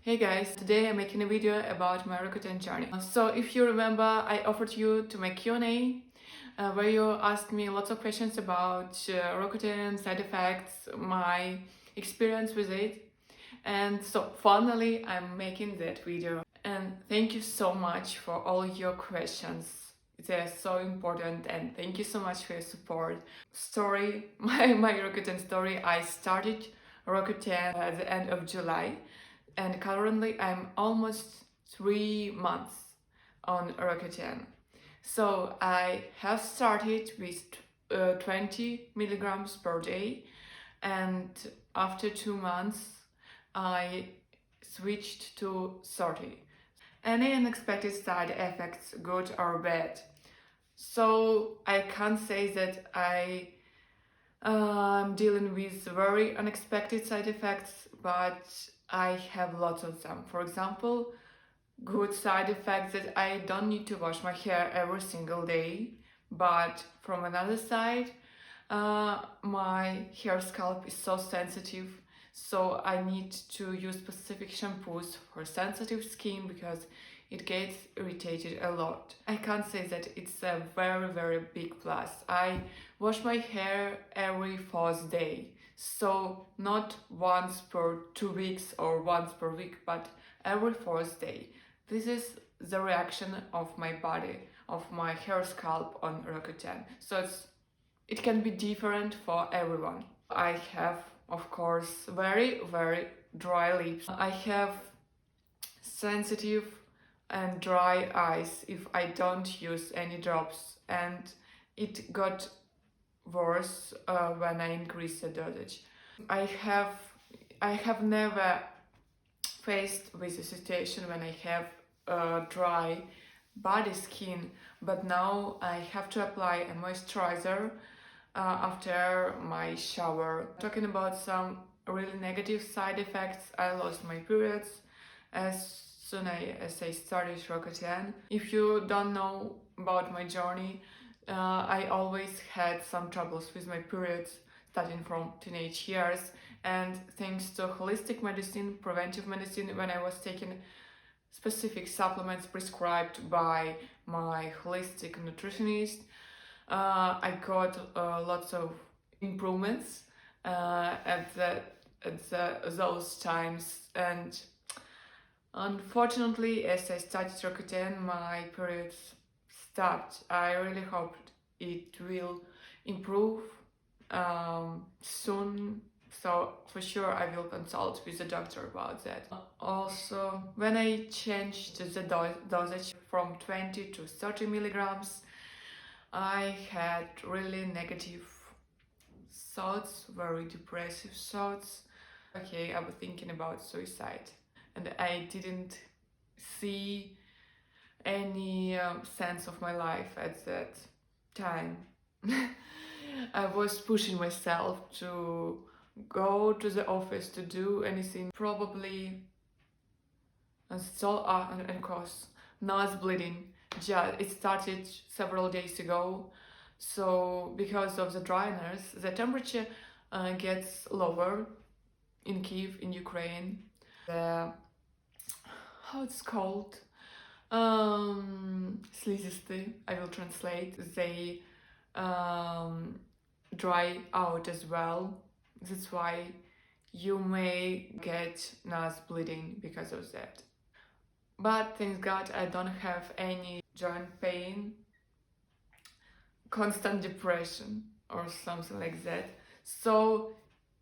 Hey guys, today I'm making a video about my Roaccutane journey. So if you remember, I offered you to make Q&A where you asked me lots of questions about Roaccutane, side effects, my experience with it. And so finally I'm making that video. And thank you so much for all your questions. They're so important and thank you so much for your support. My Roaccutane story, I started Roaccutane at the end of July. And currently I'm almost 3 months on Roaccutane. So I have started with 20 milligrams per day, and after 2 months I switched to 30. Any unexpected side effects, good or bad? So I can't say that I'm dealing with very unexpected side effects, but I have lots of them. For example, good side effects that I don't need to wash my hair every single day, but from another side, my hair scalp is so sensitive, so I need to use specific shampoos for sensitive skin because it gets irritated a lot. I can't say that it's a very big plus. I wash my hair every 4th day, so not once per 2 weeks or once per week, but every 4th day. This is the reaction of my body, of my hair scalp on Roaccutane. So it can be different for everyone. I have, of course, very dry lips. I have sensitive and dry eyes if I don't use any drops, and it got worse when I increased the dosage. I have never faced with a situation when I have dry body skin, but now I have to apply a moisturizer after my shower. Talking about some really negative side effects, I lost my periods as soon as I started Roaccutane. If you don't know about my journey, I always had some troubles with my periods starting from teenage years, and thanks to holistic medicine, preventive medicine, when I was taking specific supplements prescribed by my holistic nutritionist, I got lots of improvements at those times. And unfortunately, as I started Roaccutane, my periods stopped. I really hoped it will improve soon, so for sure I will consult with the doctor about that. Also, when I changed the dosage from 20 to 30 milligrams, I had really negative thoughts, very depressive thoughts. Okay, I was thinking about suicide, and I didn't see any sense of my life at that time. I was pushing myself to go to the office to do anything, probably, and so and of course, nose bleeding. It started several days ago, so because of the dryness, the temperature gets lower in Kiev, in Ukraine. How it's called? Слизистые, I will translate. They dry out as well. That's why you may get nose bleeding because of that. But thank God I don't have any joint pain, constant depression or something like that. So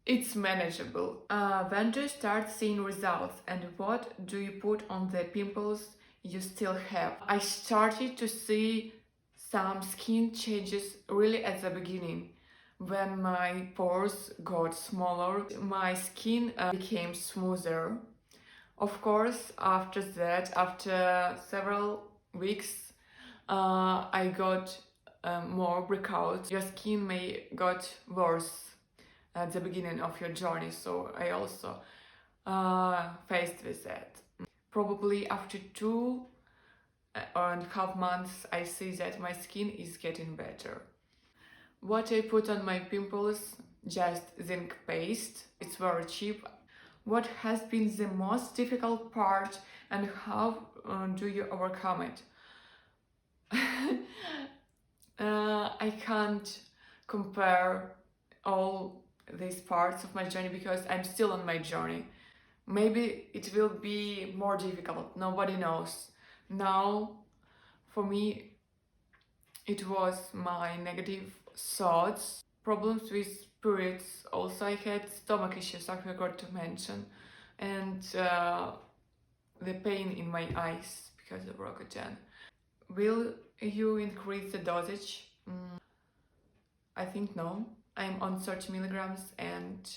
it's manageable. When do you start seeing results, and what do you put on the pimples you still have? I started to see some skin changes really at the beginning. When my pores got smaller, my skin became smoother. Of course, after that, after several weeks, I got more breakouts. Your skin may got worse at the beginning of your journey, so I also faced with that. Probably after 2.5 months, I see that my skin is getting better. What I put on my pimples? Just zinc paste. It's very cheap. What has been the most difficult part and how do you overcome it? I can't compare all these parts of my journey because I'm still on my journey. Maybe it will be more difficult, nobody knows. Now, for me, it was my negative thoughts, problems with periods. Also, I had stomach issues, I forgot to mention, and the pain in my eyes because of Roaccutane. Will you increase the dosage? I think no. I'm on 30 milligrams, and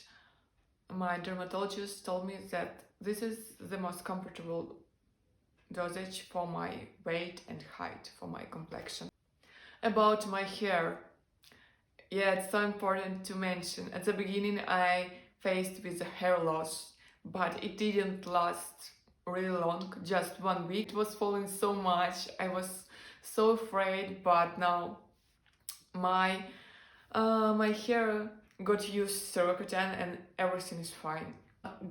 my dermatologist told me that this is the most comfortable dosage for my weight and height, for my complexion. About my hair, yeah, it's so important to mention. At the beginning, I faced with a hair loss, but it didn't last really long, just 1 week. It was falling so much, I was so afraid, but now my my hair got used to Roaccutane and everything is fine.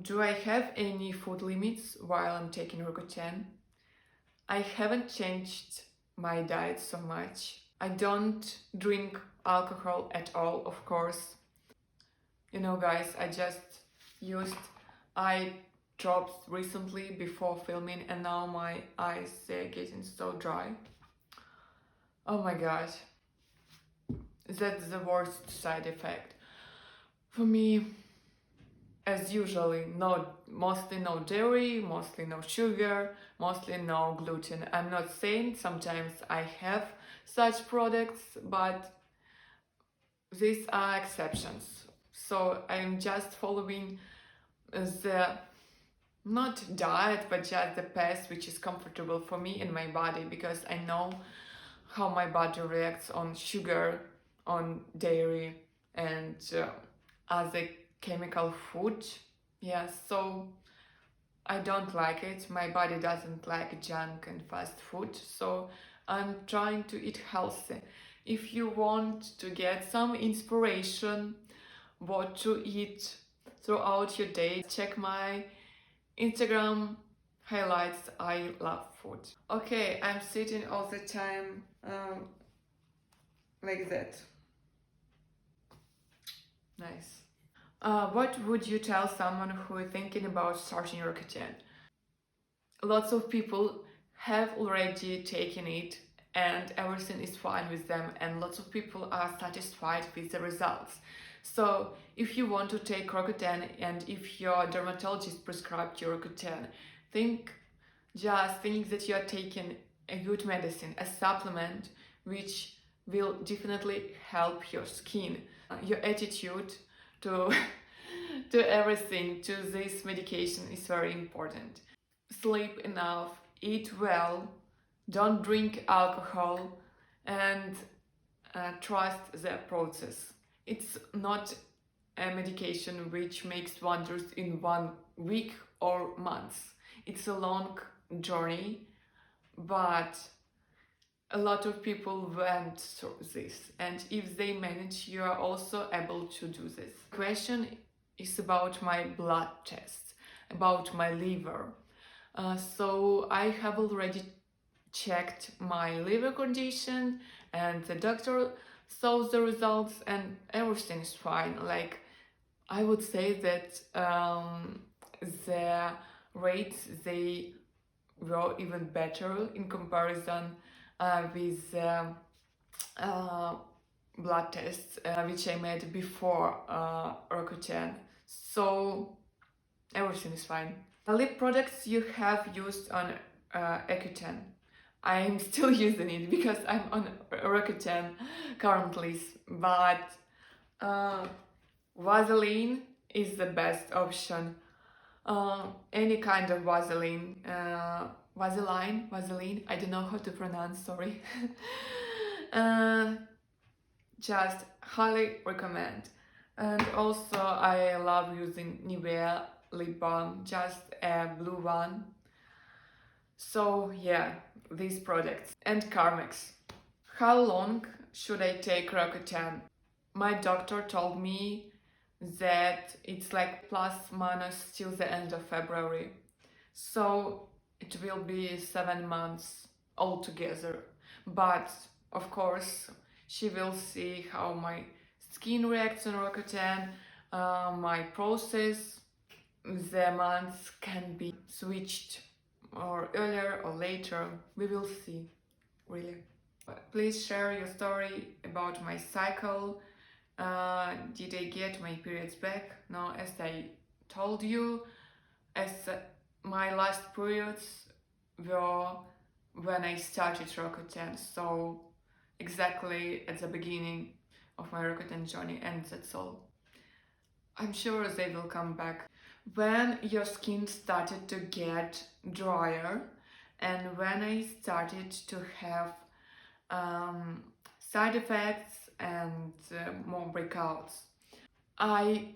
Do I have any food limits while I'm taking Roaccutane? I haven't changed my diet so much. I don't drink alcohol at all, of course. You know, guys, I just used eye drops recently before filming, and now my eyes are getting so dry. Oh my god, that's the worst side effect. For me, as usually, mostly no dairy, mostly no sugar, mostly no gluten. I'm not saying sometimes I have such products, but these are exceptions. So I'm just following the not diet, but just the path which is comfortable for me and my body, because I know how my body reacts on sugar, on dairy, and other chemical food. Yeah, so I don't like it. My body doesn't like junk and fast food, so I'm trying to eat healthy. If you want to get some inspiration what to eat throughout your day, check my Instagram highlights. I love food. Okay, I'm sitting all the time like that. Nice. What would you tell someone who is thinking about starting Roaccutane? Lots of people have already taken it and everything is fine with them, and lots of people are satisfied with the results. So if you want to take Roaccutane and if your dermatologist prescribed you Roaccutane, just think that you are taking a good medicine, a supplement which will definitely help your skin, your attitude to to everything, to this medication is very important. Sleep enough, eat well, don't drink alcohol, and trust the process. It's not a medication which makes wonders in 1 week or months. It's a long journey, but a lot of people went through this, and if they manage, you are also able to do this. The question is about my blood tests, about my liver. So I have already checked my liver condition, and the doctor saw the results and everything is fine. Like, I would say that the rates, they were even better in comparison with blood tests which I made before Roaccutane. So everything is fine. Lip products you have used on Accutane. I'm still using it because I'm on Roaccutane currently, but Vaseline is the best option. Any kind of Vaseline, Vaseline, I don't know how to pronounce, sorry. Just highly recommend. And also I love using Nivea lip balm, just a blue one. So yeah, these products. And Carmex. How long should I take Roaccutane? My doctor told me that it's like plus minus till the end of February. So it will be 7 months altogether. But of course, she will see how my skin reacts on Roaccutane, my process. The months can be switched or earlier or later. We will see, really. Please share your story about my cycle. Did I get my periods back? No, as I told you, as my last periods were when I started Roaccutane, so exactly at the beginning of my Roaccutane journey, and that's all. I'm sure they will come back. When your skin started to get drier and when I started to have side effects and more breakouts, I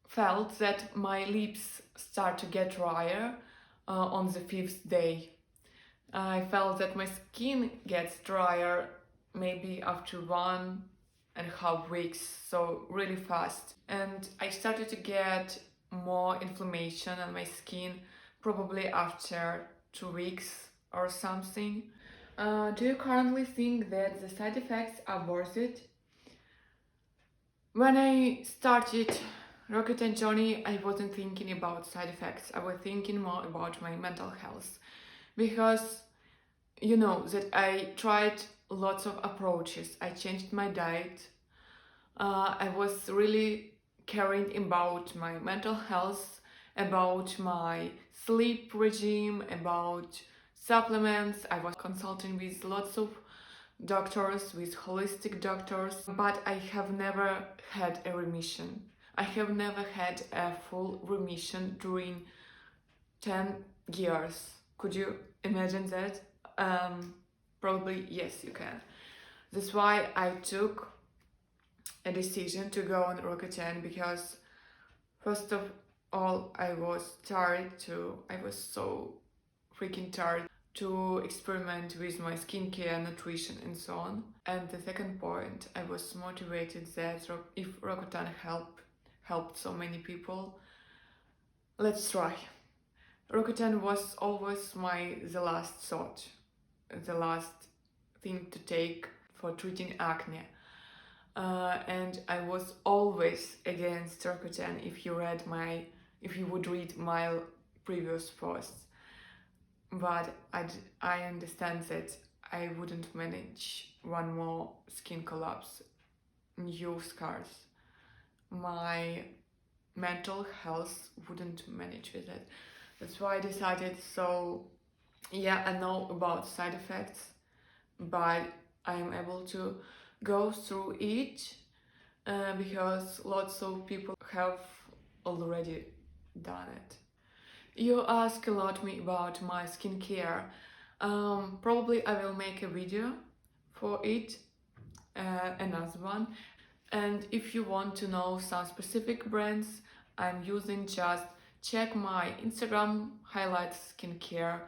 felt that my lips start to get drier on the 5th day. I felt that my skin gets drier maybe after 1.5 weeks, so really fast. And I started to get more inflammation on my skin probably after 2 weeks or something. Do you currently think that the side effects are worth it? When I started Roaccutane journey, I wasn't thinking about side effects. I was thinking more about my mental health, because you know that I tried lots of approaches. I changed my diet. I was really caring about my mental health, about my sleep regime, about supplements. I was consulting with lots of doctors, with holistic doctors, but I have never had a remission. I have never had a full remission during 10 years. Could you imagine that? Probably yes, you can. That's why I took a decision to go on Roaccutane, because first of all, I was so freaking tired to experiment with my skincare, nutrition and so on. And the second point, I was motivated that if Roaccutane helped so many people, let's try. Roaccutane was always the last thought, the last thing to take for treating acne. And I was always against Roaccutane if you would read my previous posts. But I understand that I wouldn't manage one more skin collapse, new scars. My mental health wouldn't manage with it. That's why I decided. So yeah, I know about side effects, but I'm able to go through it because lots of people have already done it. You ask a lot me about my skincare. Probably I will make a video for it, another one. And if you want to know some specific brands I'm using, just check my Instagram highlights skincare,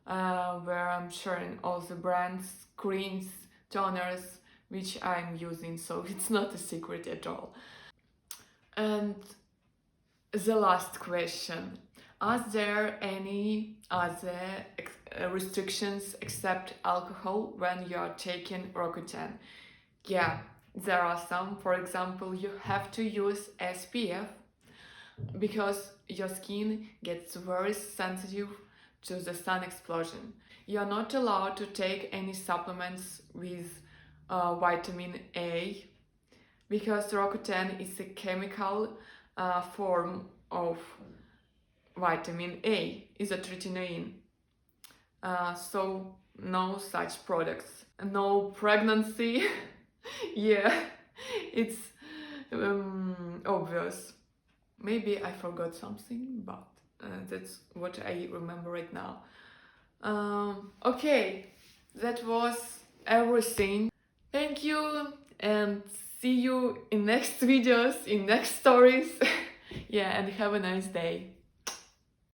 where I'm sharing all the brands, creams, toners, which I'm using, so it's not a secret at all. And the last question. Are there any other restrictions except alcohol when you are taking Roaccutane? Yeah, there are some. For example, you have to use SPF because your skin gets very sensitive to the sun explosion. You are not allowed to take any supplements with vitamin A, because Roaccutane is a chemical form of vitamin A, Isotretinoin. So no such products. No pregnancy. Yeah, it's obvious. Maybe I forgot something, but that's what I remember right now. Okay, that was everything. Thank you, and see you in next videos, in next stories. Yeah, and have a nice day.